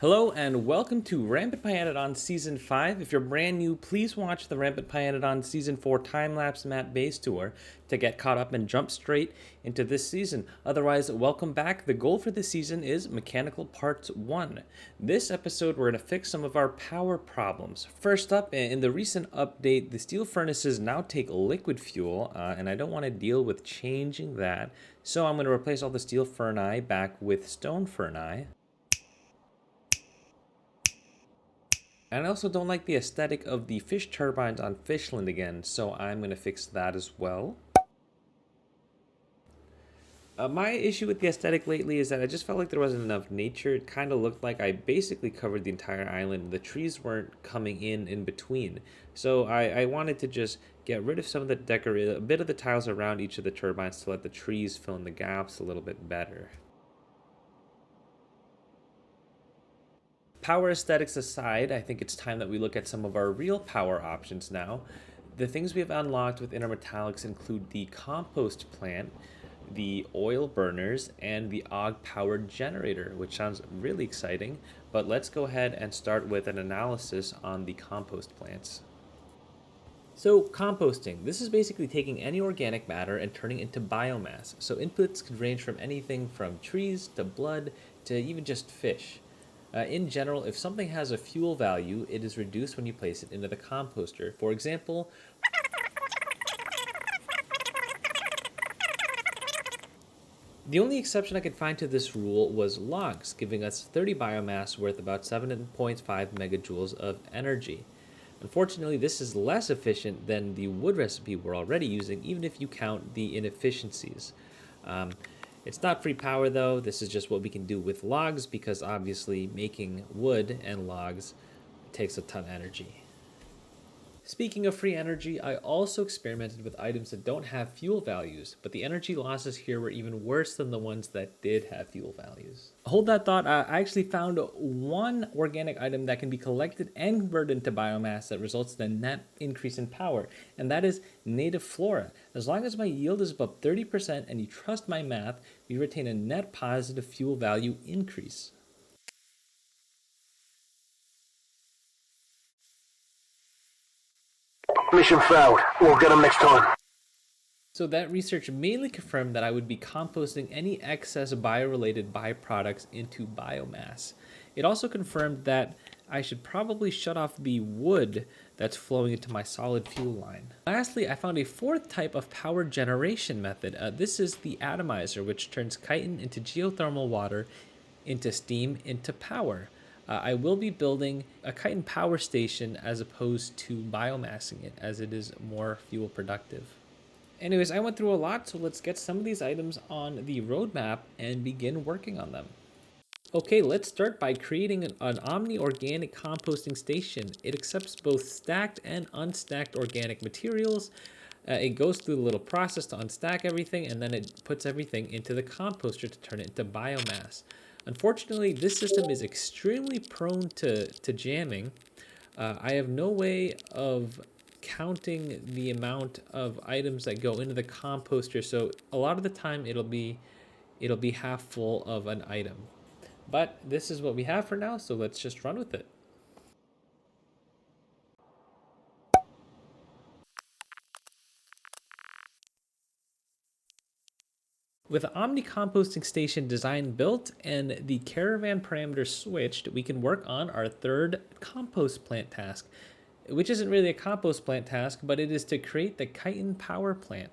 Hello and welcome to Rampant Pyanodon Season 5. If you're brand new, please watch the Rampant Pyanodon Season 4 time-lapse map base tour to get caught up and jump straight into this season. Otherwise, welcome back. The goal for this season is Mechanical Parts 1. This episode, we're going to fix some of our power problems. First up, in the recent update, the steel furnaces now take liquid fuel, and I don't want to deal with changing that. So I'm going to replace all the steel furnace back with stone furnace. And I also don't like the aesthetic of the fish turbines on Fishland again, so I'm going to fix that as well. My issue with the aesthetic lately is that I just felt like there wasn't enough nature. It kind of looked like I basically covered the entire island. The trees weren't coming in between. So I wanted to just get rid of some of the a bit of the tiles around each of the turbines to let the trees fill in the gaps a little bit better. Power aesthetics aside, I think it's time that we look at some of our real power options now. The things we have unlocked with Intermetallics include the compost plant, the oil burners, and the AUG-powered generator, which sounds really exciting. But let's go ahead and start with an analysis on the compost plants. So composting, this is basically taking any organic matter and turning it into biomass. So inputs could range from anything from trees to blood to even just fish. In general, if something has a fuel value, it is reduced when you place it into the composter. For example, the only exception I could find to this rule was logs, giving us 30 biomass worth about 7.5 megajoules of energy. Unfortunately, this is less efficient than the wood recipe we're already using, even if you count the inefficiencies. It's not free power though, this is just what we can do with logs because obviously making wood and logs takes a ton of energy. Speaking of free energy, I also experimented with items that don't have fuel values, but the energy losses here were even worse than the ones that did have fuel values. Hold that thought, I actually found one organic item that can be collected and converted into biomass that results in a net increase in power, and that is native flora. As long as my yield is above 30% and you trust my math, we retain a net positive fuel value increase. Mission failed. We'll get them next time. So that research mainly confirmed that I would be composting any excess bio-related byproducts into biomass. It also confirmed that I should probably shut off the wood that's flowing into my solid fuel line. Lastly, I found a fourth type of power generation method. This is the atomizer, which turns chitin into geothermal water, into steam, into power. I will be building a chitin power station as opposed to biomassing it, as it is more fuel productive. Anyways, I went through a lot, so let's get some of these items on the roadmap and begin working on them. Okay, let's start by creating an omni-organic composting station. It accepts both stacked and unstacked organic materials. It goes through the little process to unstack everything, and then it puts everything into the composter to turn it into biomass. Unfortunately, this system is extremely prone to jamming. I have no way of counting the amount of items that go into the composter, so a lot of the time it'll be half full of an item. But this is what we have for now, so let's just run with it. With the Omni Composting Station design built and the caravan parameters switched, we can work on our third compost plant task, which isn't really a compost plant task, but it is to create the chitin power plant.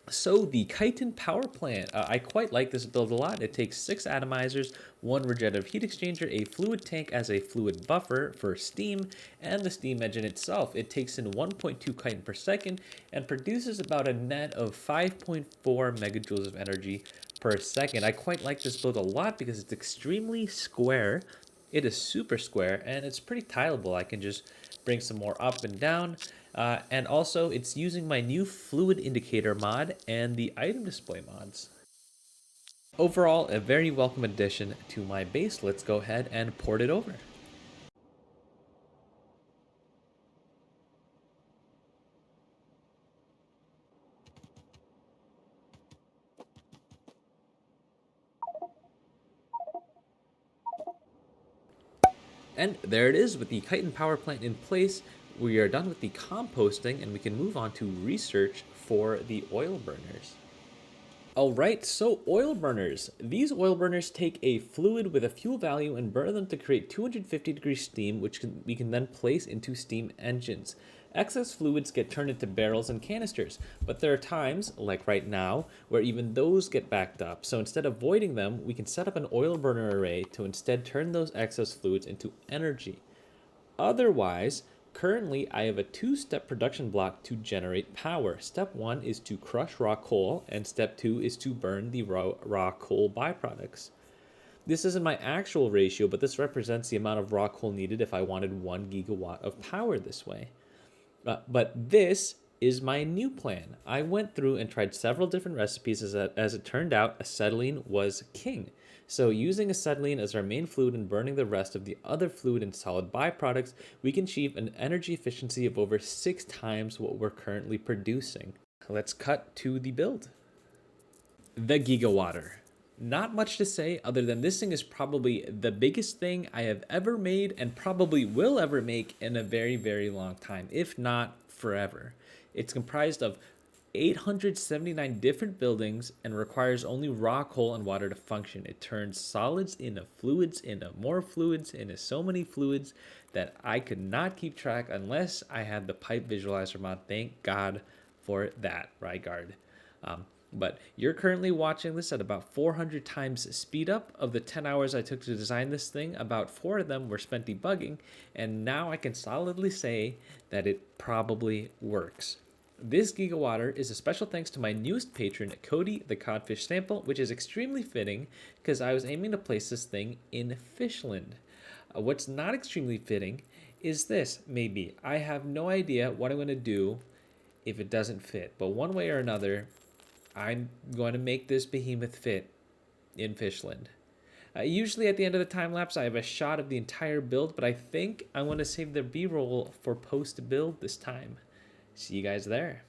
So the chitin power plant, I quite like this build a lot. It takes 6 atomizers, 1 regenerative heat exchanger, a fluid tank as a fluid buffer for steam, and the steam engine itself. It takes in 1.2 chitin per second and produces about a net of 5.4 megajoules of energy per second. I quite like this build a lot because it's extremely square. It is super square and it's pretty tileable. I can just bring some more up and down. And also, it's using my new fluid indicator mod and the item display mods. Overall, a very welcome addition to my base. Let's go ahead and port it over. And there it is with the chitin power plant in place. We are done with the composting and we can move on to research for the oil burners. Alright, so oil burners. These oil burners take a fluid with a fuel value and burn them to create 250-degree steam, which we can then place into steam engines. Excess fluids get turned into barrels and canisters, but there are times, like right now, where even those get backed up. So instead of voiding them, we can set up an oil burner array to instead turn those excess fluids into energy. Otherwise, currently I have a two-step production block to generate power. Step 1 is to crush raw coal, and step 2 is to burn the raw coal byproducts. This isn't my actual ratio, but this represents the amount of raw coal needed if I wanted 1 gigawatt of power this way. But this is my new plan. I went through and tried several different recipes as it turned out acetylene was king. So using acetylene as our main fluid and burning the rest of the other fluid and solid byproducts, we can achieve an energy efficiency of over 6 times what we're currently producing. Let's cut to the build. The Gigawatt. Not much to say other than this thing is probably the biggest thing I have ever made and probably will ever make in a very, very long time, if not forever. It's comprised of 879 different buildings and requires only raw coal and water to function. It turns solids into fluids, into more fluids, into so many fluids that I could not keep track unless I had the pipe visualizer mod. Thank God for that, Rygard. But you're currently watching this at about 400 times speed up. Of the 10 hours I took to design this thing, about 4 of them were spent debugging, and now I can solidly say that it probably works. This Gigawatt is a special thanks to my newest patron, Cody the Codfish Sample, which is extremely fitting because I was aiming to place this thing in Fishland. What's not extremely fitting is this, maybe. I have no idea what I'm going to do if it doesn't fit, but one way or another, I'm going to make this behemoth fit in Fishland. Usually at the end of the time lapse, I have a shot of the entire build, but I think I'm going to save the B-roll for post-build this time. See you guys there.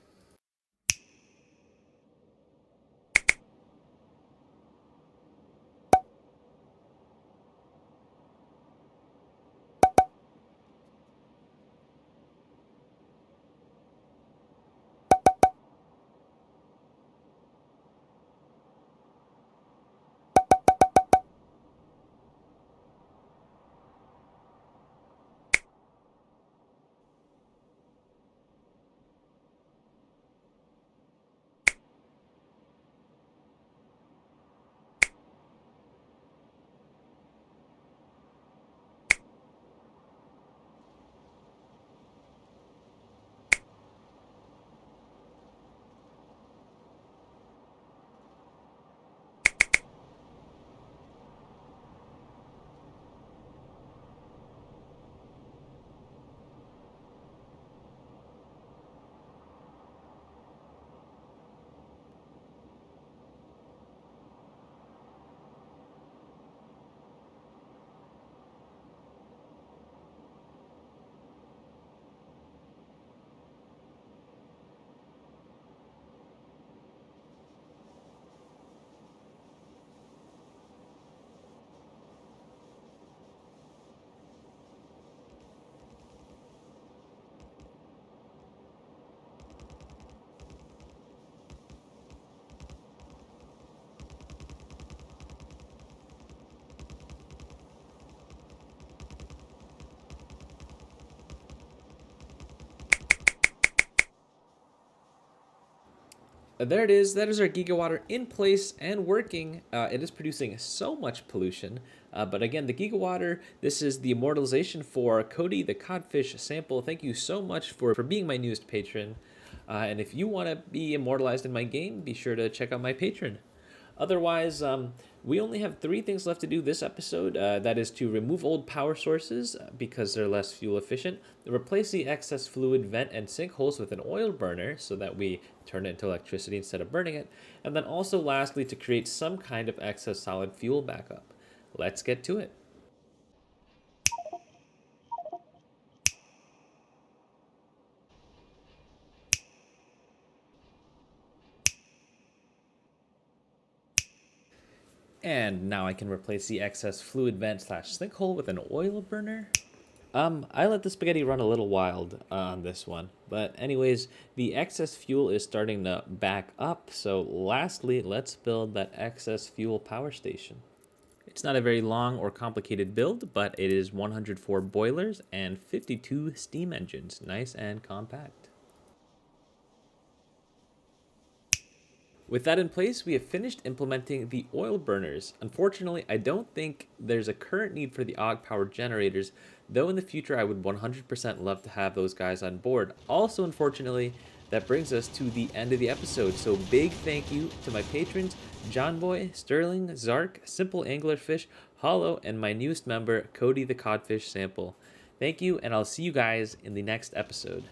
There it is. That is our Gigawatt in place and working. It is producing so much pollution. But again, the Gigawatt, this is the immortalization for Cody the Codfish Sample. Thank you so much for being my newest patron. And if you want to be immortalized in my game, be sure to check out my patron. Otherwise, we only have 3 things left to do this episode. That is to remove old power sources because they're less fuel efficient, replace the excess fluid vent and sinkholes with an oil burner so that we turn it into electricity instead of burning it, and then also lastly to create some kind of excess solid fuel backup. Let's get to it. And now I can replace the excess fluid vent slash sinkhole with an oil burner. I let the spaghetti run a little wild on this one. But anyways, the excess fuel is starting to back up. So lastly, let's build that excess fuel power station. It's not a very long or complicated build, but it is 104 boilers and 52 steam engines. Nice and compact. With that in place, we have finished implementing the oil burners. Unfortunately, I don't think there's a current need for the AUG powered generators, though in the future I would 100% love to have those guys on board. Also, unfortunately, that brings us to the end of the episode, so big thank you to my patrons, John Boy, Sterling, Zark, Simple Anglerfish, Hollow, and my newest member, Cody the Codfish Sample. Thank you, and I'll see you guys in the next episode.